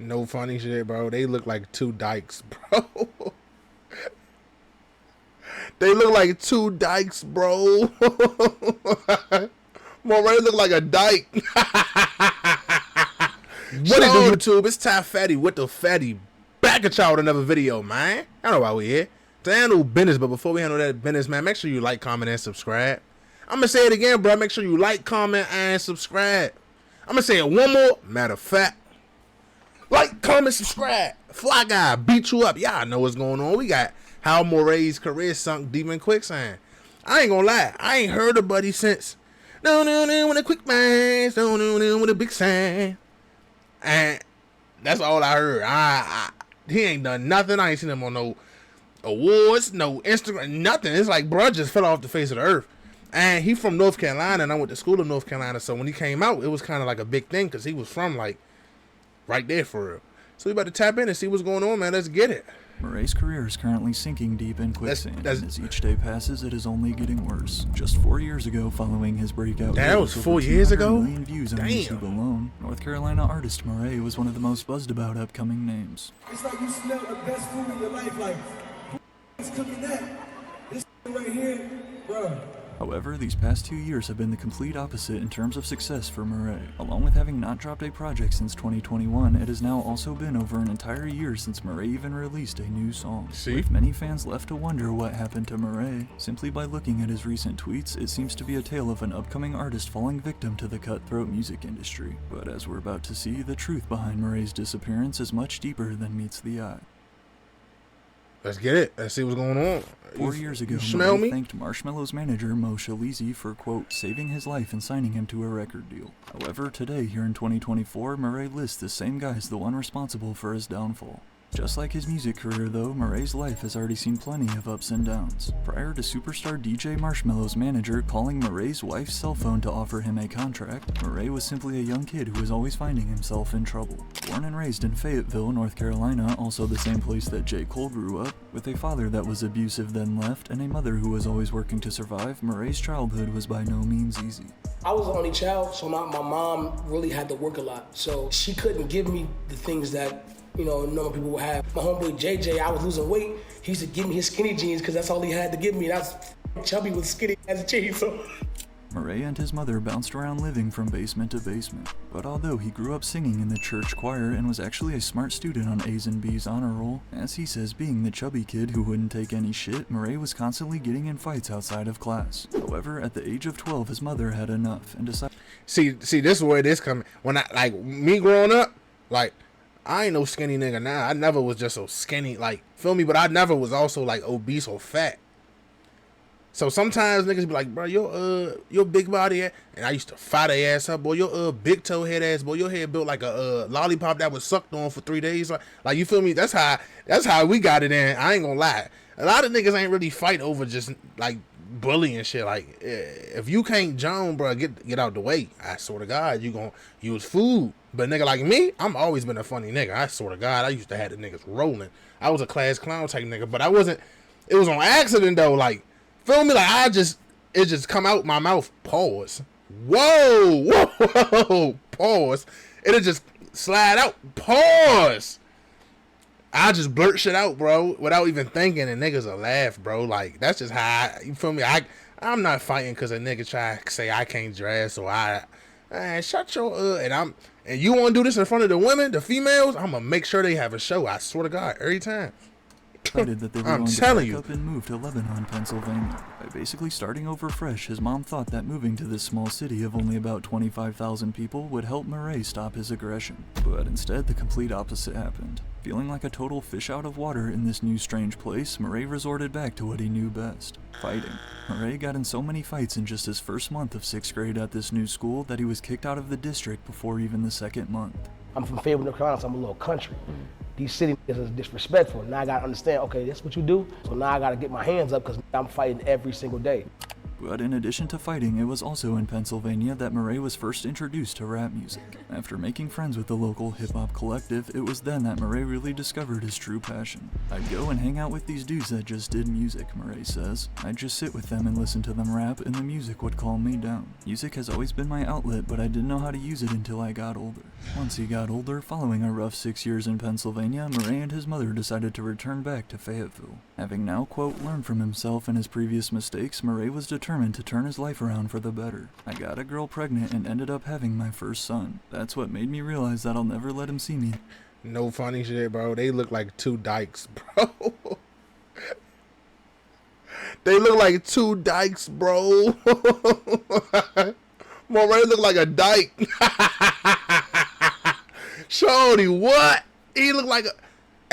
No funny shit, bro. They look like two dykes, bro. They look like two dykes, bro. Moray look like a dyke. What it do, YouTube? It's Ty Fatty with the Fatty. Back at y'all with another video, man. I don't know why we here. To handle business, but before we handle that business, man, make sure you like, comment, and subscribe. I'm gonna say it again, bro. Make sure you like, comment, and subscribe. I'm gonna say it one more. Matter of fact, like, comment, subscribe. Fly Guy beat you up. Y'all know what's going on. We got how Moray's career sunk deep in quicksand. I ain't gonna lie. I ain't heard of Buddy since down with a quick man, down with a big sign. And that's all I heard. He ain't done nothing. I ain't seen him on no awards, no Instagram, nothing. It's like, bro, just fell off the face of the earth. And he from North Carolina, and I went to school in North Carolina. So when he came out, it was kind of like a big thing because he was from, like, right there for real. So we about to tap in and see what's going on, man. Let's get it. Moray's career is currently sinking deep in quicksand, and as each day passes, it is only getting worse. Just 4 years ago, following his breakout, that was 4 years ago? Million views on YouTube alone, North Carolina artist Moray was one of the most buzzed about upcoming names. It's like you smell the best food in your life, like, who's cooking that? This right here, bro. However, these past 2 years have been the complete opposite in terms of success for Moray. Along with having not dropped a project since 2021, it has now also been over an entire year since Moray even released a new song. With many fans left to wonder what happened to Moray, simply by looking at his recent tweets, it seems to be a tale of an upcoming artist falling victim to the cutthroat music industry. But as we're about to see, the truth behind Moray's disappearance is much deeper than meets the eye. Let's get it. Let's see what's going on. 4 years ago, Moray thanked Marshmello's manager Mo Shalizi for, quote, saving his life and signing him to a record deal. However, today, here in 2024, Moray lists the same guy as the one responsible for his downfall. Just like his music career though, Moray's life has already seen plenty of ups and downs. Prior to superstar DJ Marshmello's manager calling Moray's wife's cell phone to offer him a contract, Moray was simply a young kid who was always finding himself in trouble. Born and raised in Fayetteville, North Carolina, also the same place that J. Cole grew up, with a father that was abusive then left, and a mother who was always working to survive, Moray's childhood was by no means easy. I was the only child, so my mom really had to work a lot. So she couldn't give me the things that, you know, normal people would have. My homeboy JJ, I was losing weight. He used to give me his skinny jeans because that's all he had to give me. That's chubby with skinny as a jeans. So Moray and his mother bounced around living from basement to basement. But although he grew up singing in the church choir and was actually a smart student on A's and B's honor roll, as he says being the chubby kid who wouldn't take any shit, Moray was constantly getting in fights outside of class. However, at the age of 12, his mother had enough and decided... See, this is where this coming. When me growing up, like, I ain't no skinny nigga now. I never was just so skinny, like, feel me? But I never was also, like, obese or fat. So sometimes niggas be like, bro, your big body, and I used to fight their ass up, boy, your big toe head ass, boy, your head built like a lollipop that was sucked on for 3 days. Like, you feel me? That's how we got it in. I ain't gonna lie. A lot of niggas ain't really fight over just, like, bullying shit. Like, if you can't jump, bro, get out the way. I swear to God, you gonna use food. But nigga like me, I'm always been a funny nigga. I swear to God, I used to have the niggas rolling. I was a class clown type nigga, but I wasn't. It was on accident though. Like, feel me? Like, it just come out my mouth. Pause. Whoa. Pause. It'll just slide out. Pause. I just blurt shit out, bro, without even thinking, and niggas will laugh, bro. Like, that's just how you feel me? I'm not fighting because a nigga try to say I can't dress or shut your and you want to do this in front of the women, the females? I'm gonna make sure they have a show. I swear to God, every time. That they were I'm going to telling pack you. up and move to Lebanon, Pennsylvania. By basically starting over fresh, his mom thought that moving to this small city of only about 25,000 people would help Moray stop his aggression. But instead, the complete opposite happened. Feeling like a total fish out of water in this new strange place, Moray resorted back to what he knew best: fighting. Moray got in so many fights in just his first month of 6th grade at this new school that he was kicked out of the district before even the 2nd month. I'm from Fayetteville, North Carolina, so I'm a little country. These city niggas is disrespectful. Now I gotta understand, okay, that's what you do. So now I gotta get my hands up because I'm fighting every single day. But in addition to fighting, it was also in Pennsylvania that Murray was first introduced to rap music. After making friends with the local hip-hop collective, it was then that Murray really discovered his true passion. "I'd go and hang out with these dudes that just did music," Murray says. "I'd just sit with them and listen to them rap, and the music would calm me down. Music has always been my outlet, but I didn't know how to use it until I got older." Once he got older, following a rough 6 years in Pennsylvania, Murray and his mother decided to return back to Fayetteville. Having now, quote, learned from himself and his previous mistakes, Murray was determined to turn his life around for the better. "I got a girl pregnant and ended up having my first son. That's what made me realize that I'll never let him see me." No funny shit, bro. They look like two dykes, bro. They look like two dykes, bro. Murray look like a dyke. Shorty, what? He look like a...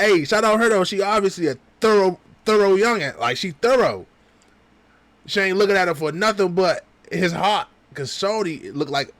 Hey, shout out her though. She obviously a thorough youngin'. Like, she thorough. She ain't looking at her for nothing but his heart. Cause Shorty look like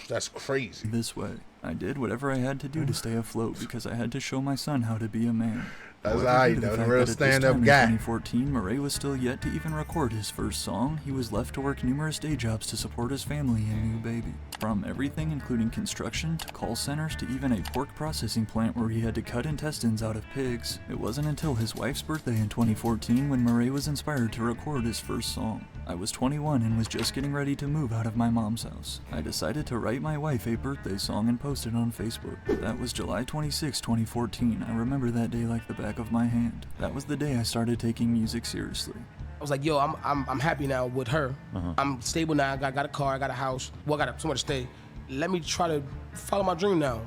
that's crazy. This way, I did whatever I had to do to stay afloat because I had to show my son how to be a man. That's However, how due you to the know, the fact real that at this stand-up time guy. In 2014, Murray was still yet to even record his first song. He was left to work numerous day jobs to support his family and new baby. From everything including construction to call centers to even a pork processing plant where he had to cut intestines out of pigs. It wasn't until his wife's birthday in 2014 when Murray was inspired to record his first song. "I was 21 and was just getting ready to move out of my mom's house. I decided to write my wife a birthday song and post it on Facebook. That was July 26, 2014. I remember that day like the back of my hand. That was the day I started taking music seriously." I was like, yo, I'm happy now with her. I'm stable now. I got a car, I got a house. Well, I got somewhere to stay. Let me try to follow my dream now.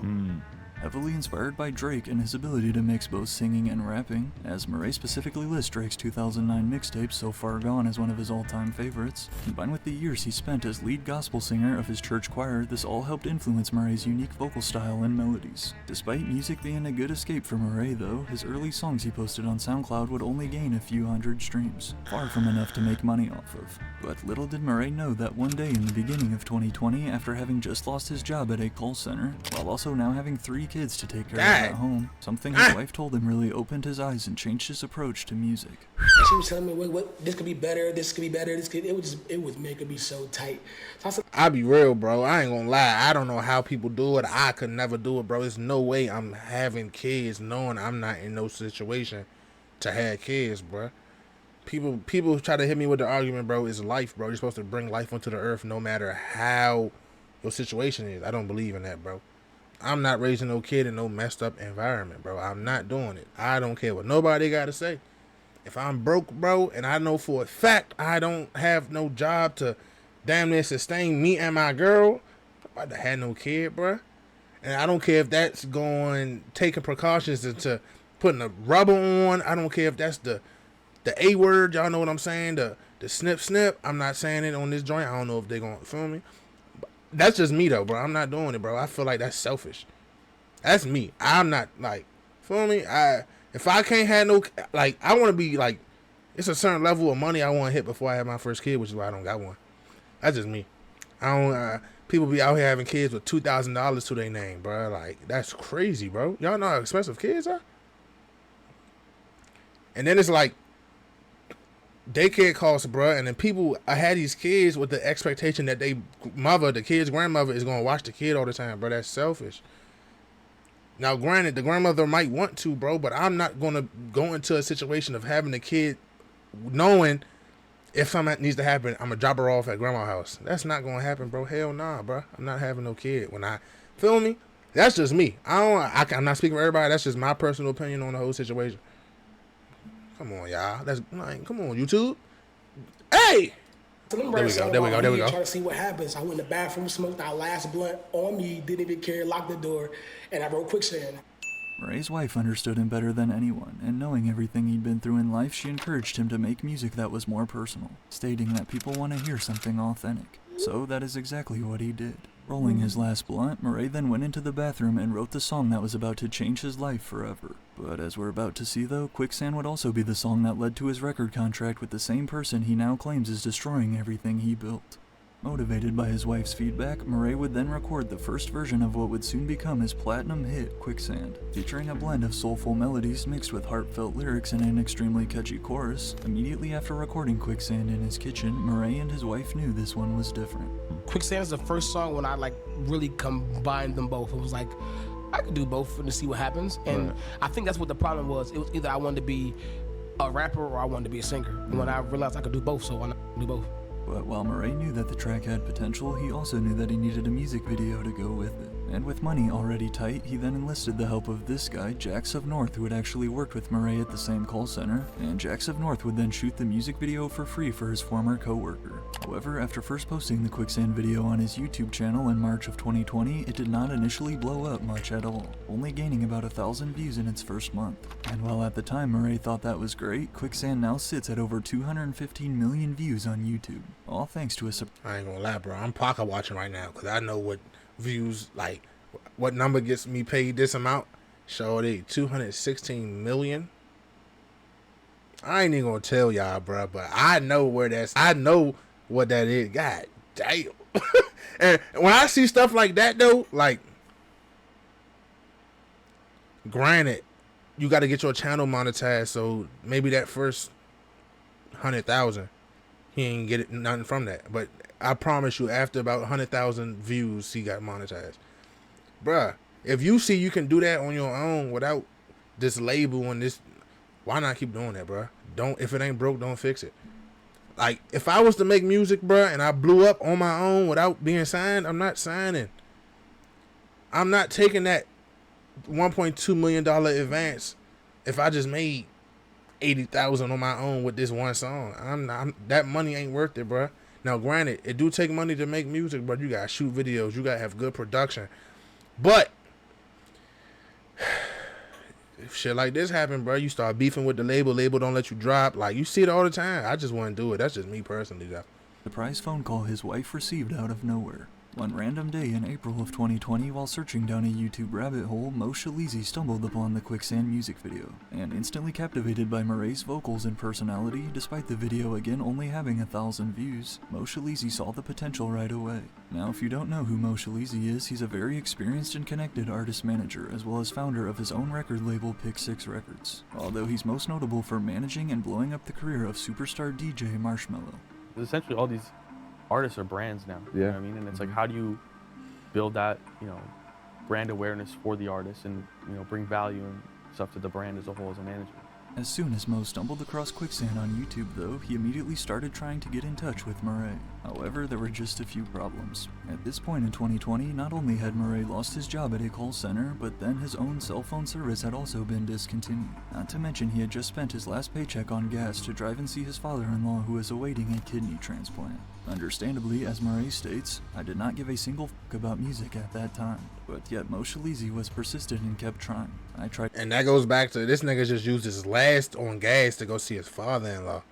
Heavily inspired by Drake and his ability to mix both singing and rapping, as Murray specifically lists Drake's 2009 mixtape So Far Gone as one of his all-time favorites. Combined with the years he spent as lead gospel singer of his church choir, this all helped influence Murray's unique vocal style and melodies. Despite music being a good escape for Murray though, his early songs he posted on SoundCloud would only gain a few hundred streams, far from enough to make money off of. But little did Murray know that one day in the beginning of 2020, after having just lost his job at a call center, while also now having 3 kids to take care of at home, something his wife told him really opened his eyes and changed his approach to music. She was telling me, what this could be better, this could be better, it was making me so tight. So I said, I'll be real, bro. I ain't gonna lie. I don't know how people do it. I could never do it, bro. There's no way I'm having kids knowing I'm not in no situation to have kids, bro. People try to hit me with the argument, bro, it's life, bro. You're supposed to bring life onto the earth no matter how your situation is. I don't believe in that, bro. I'm not raising no kid in no messed up environment, bro. I'm not doing it. I don't care what nobody got to say. If I'm broke, bro, and I know for a fact I don't have no job to damn near sustain me and my girl, I'm about to have no kid, bro. And I don't care if that's taking precautions into putting a rubber on. I don't care if that's the A word. Y'all know what I'm saying? The snip. I'm not saying it on this joint. I don't know if they're going to feel me. That's just me, though, bro. I'm not doing it, bro. I feel like that's selfish. That's me. I'm not, feel me? If I can't have no, I want to be, it's a certain level of money I want to hit before I have my first kid, which is why I don't got one. That's just me. I don't, people be out here having kids with $2,000 to their name, bro. That's crazy, bro. Y'all know how expensive kids are? And then it's daycare costs, bro, and then people, I had these kids with the expectation that the kid's grandmother is going to watch the kid all the time, bro. That's selfish. Now, granted, the grandmother might want to, bro, but I'm not going to go into a situation of having a kid knowing if something needs to happen, I'm going to drop her off at grandma's house. That's not going to happen, bro. Hell nah, bro. I'm not having no kid. Feel me? That's just me. I'm not speaking for everybody. That's just my personal opinion on the whole situation. Come on, y'all. Come on, YouTube. Hey! So there we go. Try to see what happens. I went in the bathroom, smoked our last blunt on me, didn't even care, locked the door, and I wrote Quicksand. Murray's wife understood him better than anyone, and knowing everything he'd been through in life, she encouraged him to make music that was more personal, stating that people want to hear something authentic. So that is exactly what he did. Rolling his last blunt, Murray then went into the bathroom and wrote the song that was about to change his life forever. But as we're about to see though, Quicksand would also be the song that led to his record contract with the same person he now claims is destroying everything he built. Motivated by his wife's feedback, Murray would then record the first version of what would soon become his platinum hit, Quicksand. Featuring a blend of soulful melodies mixed with heartfelt lyrics and an extremely catchy chorus, immediately after recording Quicksand in his kitchen, Murray and his wife knew this one was different. Quicksand is the first song when I like really combined them both. It was like, I could do both and see what happens. And I think that's what the problem was. It was either I wanted to be a rapper or I wanted to be a singer. And when I realized I could do both, so why not do both? But while Murray knew that the track had potential, he also knew that he needed a music video to go with it. And with money already tight, he then enlisted the help of this guy, Jax of North, who had actually worked with Murray at the same call center, and Jax of North would then shoot the music video for free for his former co-worker. However, after first posting the Quicksand video on his YouTube channel in March of 2020, it did not initially blow up much at all, only gaining about 1,000 views in its first month. And while at the time Murray thought that was great, Quicksand now sits at over 215 million views on YouTube, all thanks to a I ain't gonna lie, bro. I'm pocket watching right now because I know what views, like, what number gets me paid this amount. Shorty, 216 million. I ain't even gonna tell y'all, bro, but I know where I know what that is. God damn. And when I see stuff like that, though, like, granted, you got to get your channel monetized, so maybe that first 100,000, he ain't get nothing from that. But I promise you, after about 100,000 views, he got monetized. Bruh, if you see you can do that on your own without this label and this, why not keep doing that, bruh? If it ain't broke, don't fix it. Like, if I was to make music, bruh, and I blew up on my own without being signed, I'm not signing. I'm not taking that $1.2 million advance if I just made 80,000 on my own with this one song. That money ain't worth it, bruh. Now, granted, it do take money to make music, but you gotta shoot videos, you gotta have good production. But if shit like this happen, bro, you start beefing with the label don't let you drop. Like, you see it all the time. I just wouldn't do it. That's just me personally, though. Surprise phone call his wife received out of nowhere. One random day in April of 2020, while searching down a YouTube rabbit hole, Mo Shalizi stumbled upon the Quicksand music video, and instantly captivated by Murray's vocals and personality, despite the video again only having 1,000 views, Mo Shalizi saw the potential right away. Now, if you don't know who Mo Shalizi is, he's a very experienced and connected artist manager, as well as founder of his own record label Pick 6 Records, although he's most notable for managing and blowing up the career of superstar DJ Marshmello. Essentially, all these artists are brands now. You know what I mean? And it's like, how do you build that, brand awareness for the artist and, bring value and stuff to the brand as a whole as a manager? As soon as Mo stumbled across Quicksand on YouTube, though, he immediately started trying to get in touch with Murray. However, there were just a few problems. At this point in 2020, not only had Murray lost his job at a call center, but then his own cell phone service had also been discontinued. Not to mention he had just spent his last paycheck on gas to drive and see his father-in-law who was awaiting a kidney transplant. Understandably, as Murray states, I did not give a single fuck about music at that time. But yet Mo Shalizi was persistent and kept trying. I tried. And that goes back to this nigga just used his last on gas to go see his father-in-law.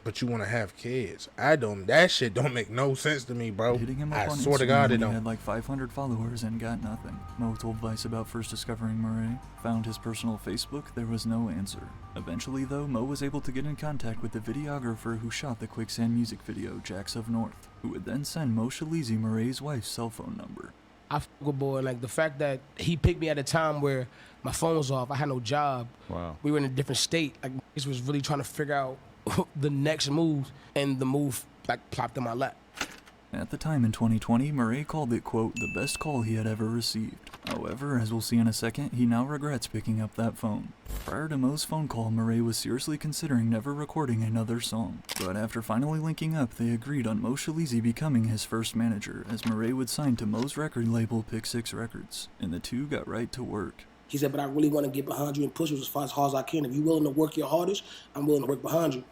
But you want to have kids. That shit don't make no sense to me, bro. Hitting him up on swear Instagram to God, it when don't. He had like 500 followers and got nothing. Mo told Vice about first discovering Murray. Found his personal Facebook, there was no answer. Eventually though, Mo was able to get in contact with the videographer who shot the Quicksand music video, Jax of North, who would then send Mo Shalizi Murray's wife's cell phone number. I fuck with boy, like the fact that he picked me at a time where my phone was off, I had no job. Wow. We were in a different state. Like, he was really trying to figure out the next move, and the move like plopped in my lap. At the time in 2020, Murray called it, quote, the best call he had ever received. However, as we'll see in a second, he now regrets picking up that phone. Prior to Mo's phone call, Murray was seriously considering never recording another song. But after finally linking up, they agreed on Mo Shalizi becoming his first manager, as Murray would sign to Mo's record label Pick 6 Records, and the two got right to work. He said, but I really want to get behind you and push you as hard as I can. If you're willing to work your hardest, I'm willing to work behind you.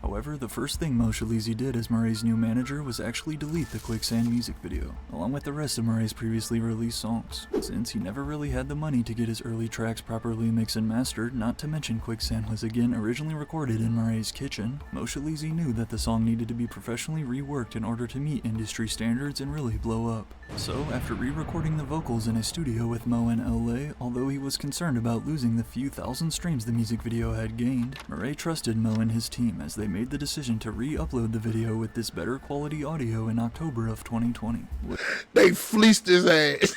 However, the first thing Mo Shalizi did as Murray's new manager was actually delete the Quicksand music video, along with the rest of Murray's previously released songs, since he never really had the money to get his early tracks properly mixed and mastered. Not to mention Quicksand was again originally recorded in Murray's kitchen. Mo Shalizi knew that the song needed to be professionally reworked in order to meet industry standards and really blow up. So, after re-recording the vocals in a studio with Mo in LA, although he was concerned about losing the few thousand streams the music video had gained, Murray trusted Mo and his team, as as they made the decision to re-upload the video with this better quality audio in October of 2020. They fleeced his ass.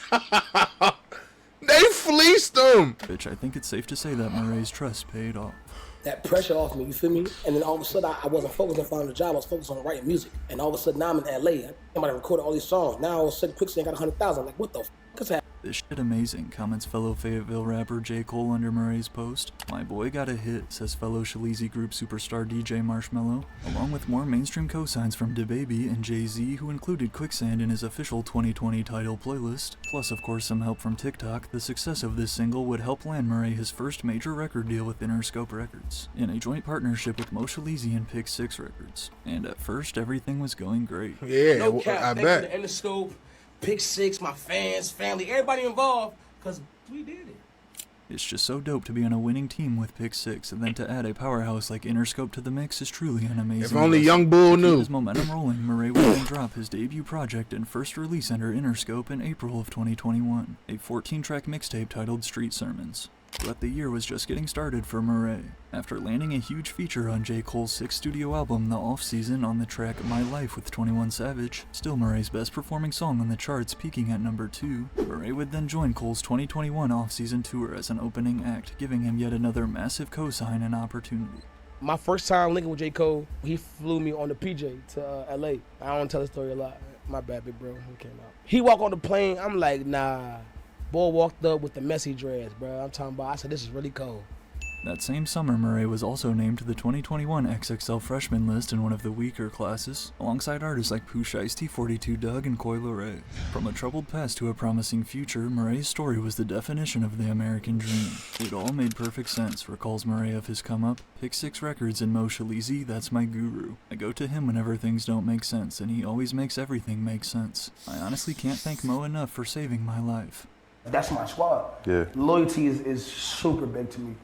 They fleeced him. Which I think it's safe to say that Moray's trust paid off. That pressure off me, you feel me? And then all of a sudden, I wasn't focused on finding a job. I was focused on writing music. And all of a sudden, now I'm in LA. Somebody recorded all these songs. Now all of a sudden, Quicksand got 100,000. I'm like, what the f*** is happening? This shit amazing, comments fellow Fayetteville rapper J. Cole under Moray's post. My boy got a hit, says fellow Shaleezy group superstar DJ Marshmello, along with more mainstream cosigns from DaBaby and Jay-Z, who included Quicksand in his official 2020 title playlist. Plus, of course, some help from TikTok. The success of this single would help land Moray his first major record deal with Interscope Records, in a joint partnership with Mo Shaleezy and Pick 6 Records. And at first, everything was going great. Yeah, No cap. I Thanks bet. to the Interscope, Pick 6, my fans, family, everybody involved, because we did it. It's just so dope to be on a winning team with Pick 6, and then to add a powerhouse like Interscope to the mix is truly an amazing. If only blessing. Young Bull To keep knew. his momentum rolling, Moray would then drop his debut project and first release under Interscope in April of 2021, a 14-track mixtape titled Street Sermons. But the year was just getting started for Moray. After landing a huge feature on J. Cole's 6th studio album, The Off-Season, on the track My Life with 21 Savage, still Moray's best performing song on the charts, peaking at number 2, Moray would then join Cole's 2021 off-season tour as an opening act, giving him yet another massive cosign and opportunity. My first time linking with J. Cole, he flew me on the PJ to LA. I don't tell the story a lot. My bad, big bro. He came out. He walked on the plane. I'm like, nah. Boy walked up with the messy dreads, bro. I'm talking about, I said, this is really cold. That same summer, Moray was also named to the 2021 XXL freshman list in one of the weaker classes, alongside artists like Pooh Shiesty, 42 Dugg, and Coi Leray. From a troubled past to a promising future, Moray's story was the definition of the American dream. It all made perfect sense, recalls Moray of his come-up. Pick 6 Records and Mo Shaleezy, that's my guru. I go to him whenever things don't make sense, and he always makes everything make sense. I honestly can't thank Mo enough for saving my life. That's my squad. Yeah. Loyalty is super big to me.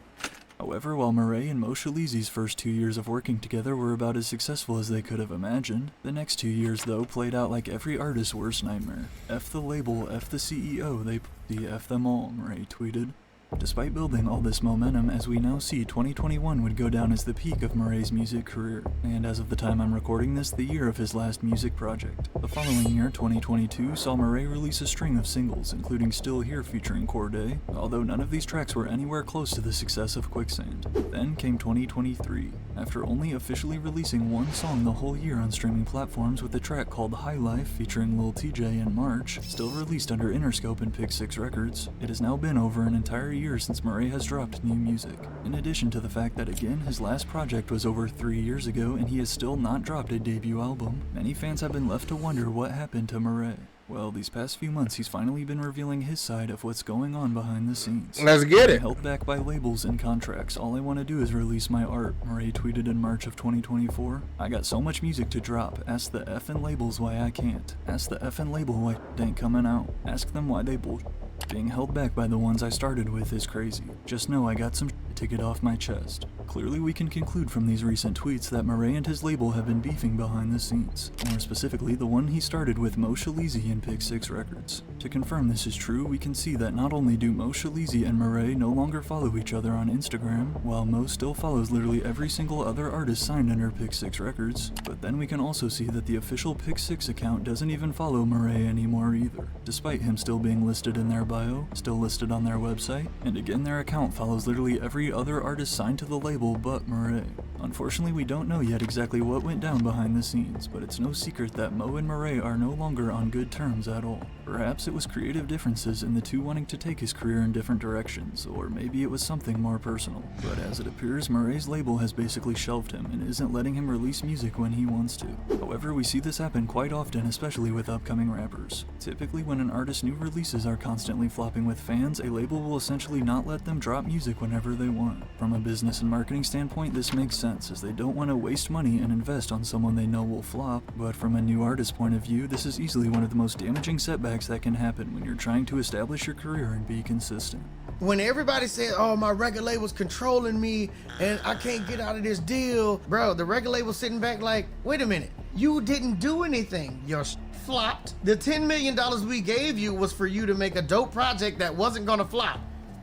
However, while Moray and Mo Shaleezy's first 2 years of working together were about as successful as they could have imagined, the next 2 years, though, played out like every artist's worst nightmare. F the label, F the CEO, they F them all, Moray tweeted. Despite building all this momentum, as we now see, 2021 would go down as the peak of Moray's music career, and as of the time I'm recording this, the year of his last music project. The following year, 2022, saw Moray release a string of singles, including Still Here featuring Corday, although none of these tracks were anywhere close to the success of Quicksand. Then came 2023, after only officially releasing one song the whole year on streaming platforms with a track called High Life featuring Lil TJ in March, still released under Interscope and Pick 6 Records. It has now been over an entire year since Moray has dropped new music. In addition to the fact that again, his last project was over 3 years ago and he has still not dropped a debut album, many fans have been left to wonder what happened to Moray. Well, these past few months he's finally been revealing his side of what's going on behind the scenes. Let's get it. Held back by labels and contracts, all I want to do is release my art, Moray tweeted in March of 2024. I got so much music to drop, ask the effing labels why I can't. Ask the effing label why it ain't coming out. Ask them why they bullshit. Being held back by the ones I started with is crazy. Just know I got some shit to get off my chest. Clearly we can conclude from these recent tweets that Moray and his label have been beefing behind the scenes. More specifically, the one he started with Mo Shaleezy and Pick 6 Records. To confirm this is true, we can see that not only do Mo Shaleezy and Moray no longer follow each other on Instagram, while Mo still follows literally every single other artist signed under Pick 6 Records, but then we can also see that the official Pick 6 account doesn't even follow Moray anymore either, despite him still being listed in their bio, still listed on their website, and again their account follows literally every other artist signed to the label but Moray. Unfortunately, we don't know yet exactly what went down behind the scenes, but it's no secret that Mo and Moray are no longer on good terms at all. Perhaps it was creative differences in the two wanting to take his career in different directions, or maybe it was something more personal. But as it appears, Moray's label has basically shelved him and isn't letting him release music when he wants to. However, we see this happen quite often, especially with upcoming rappers. Typically, when an artist's new releases are constantly flopping with fans, a label will essentially not let them drop music whenever they want. From a business and marketing standpoint, this makes sense, as they don't want to waste money and invest on someone they know will flop, but from a new artist's point of view, this is easily one of the most damaging setbacks that can happen when you're trying to establish your career and be consistent. When everybody said, oh, my record label's controlling me and I can't get out of this deal, bro, the record label's sitting back like, wait a minute, you didn't do anything. Your flopped. The $10 million we gave you was for you to make a dope project that wasn't gonna flop.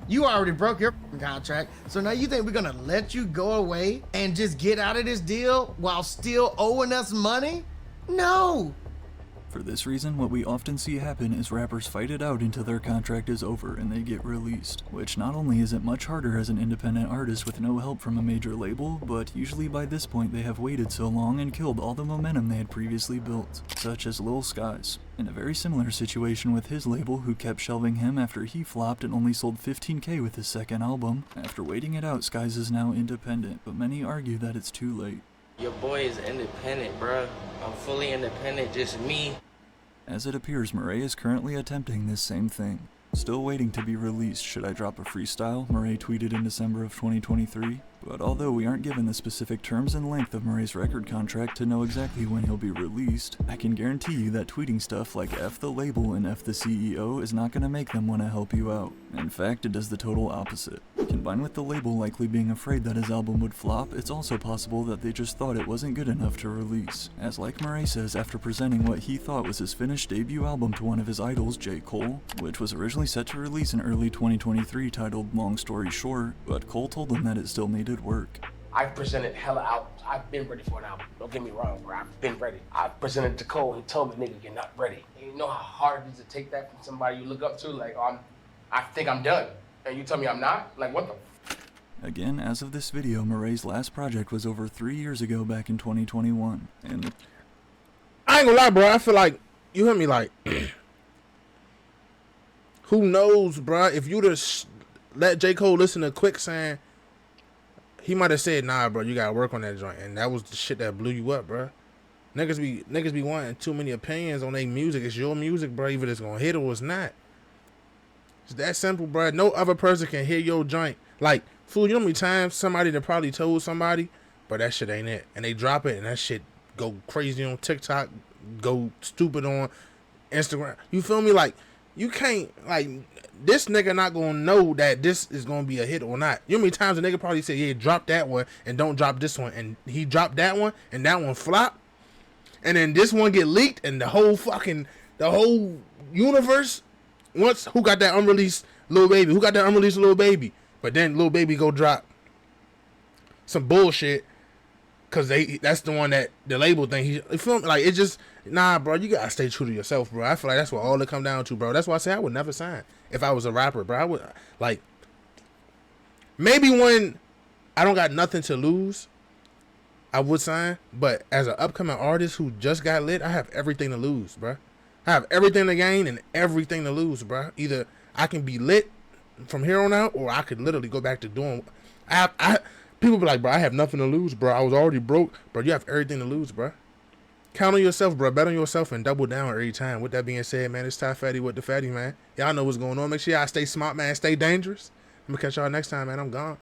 You already broke your contract, so now you think we're gonna let you go away and just get out of this deal while still owing us money? No. For this reason, what we often see happen is rappers fight it out until their contract is over and they get released, which not only is it much harder as an independent artist with no help from a major label, but usually by this point they have waited so long and killed all the momentum they had previously built, such as Lil Skies, in a very similar situation with his label who kept shelving him after he flopped and only sold 15K with his second album. After waiting it out, Skies is now independent, but many argue that it's too late. Your boy is independent, bruh. I'm fully independent, just me. As it appears, Murray is currently attempting this same thing. Still waiting to be released. Should I drop a freestyle? Murray tweeted in December of 2023. But although we aren't given the specific terms and length of Murray's record contract to know exactly when he'll be released, I can guarantee you that tweeting stuff like F the label and F the CEO is not going to make them want to help you out. In fact, it does the total opposite. Combined with the label likely being afraid that his album would flop, it's also possible that they just thought it wasn't good enough to release. As like Murray says after presenting what he thought was his finished debut album to one of his idols, J. Cole, which was originally set to release in early 2023 titled Long Story Short, but Cole told him that it still needed work. I've presented hella albums. I've been ready for an album. Don't get me wrong, bro. I've been ready. I presented to Cole. He told me, nigga, you're not ready. And you know how hard it is to take that from somebody you look up to? Like, I think I'm done. And you tell me I'm not? Like, what the Again, as of this video, Murray's last project was over 3 years ago back in 2021. And I ain't gonna lie, bro. I feel like, you hear me, like, who knows, bro? If you'd have let J. Cole listen to Quicksand, he might have said, nah, bro, you gotta work on that joint. And that was the shit that blew you up, bro. Niggas be wanting too many opinions on their music. It's your music, bro. Either it's gonna hit or it's not. It's that simple, bro. No other person can hear your joint. Like, fool, you know how many times somebody that probably told somebody, but that shit ain't it. And they drop it and that shit go crazy on TikTok, go stupid on Instagram. You feel me? Like, you can't, like, this nigga not gonna know that this is gonna be a hit or not. You know how many times a nigga probably said, yeah, drop that one and don't drop this one. And he dropped that one and that one flop. And then this one get leaked and the whole universe wants, who got that unreleased Lil Baby? Who got that unreleased Lil Baby? But then Lil Baby go drop some bullshit because that's the one that the label thing. You feel me? Like, it just, nah, bro, you gotta stay true to yourself, bro. I feel like that's what all it come down to, bro. That's why I say I would never sign if I was a rapper, bro. I would, like, maybe when I don't got nothing to lose, I would sign. But as an upcoming artist who just got lit, I have everything to lose, bro. I have everything to gain and everything to lose, bro. Either I can be lit from here on out, or I could literally go back to doing. People be like, bro, I have nothing to lose, bro. I was already broke, bro. You have everything to lose, bro. Count on yourself, bro. Bet on yourself and double down every time. With that being said, man, it's Ty Fatty with the Fatty, man. Y'all know what's going on. Make sure y'all stay smart, man. Stay dangerous. I'm gonna catch y'all next time, man. I'm gone.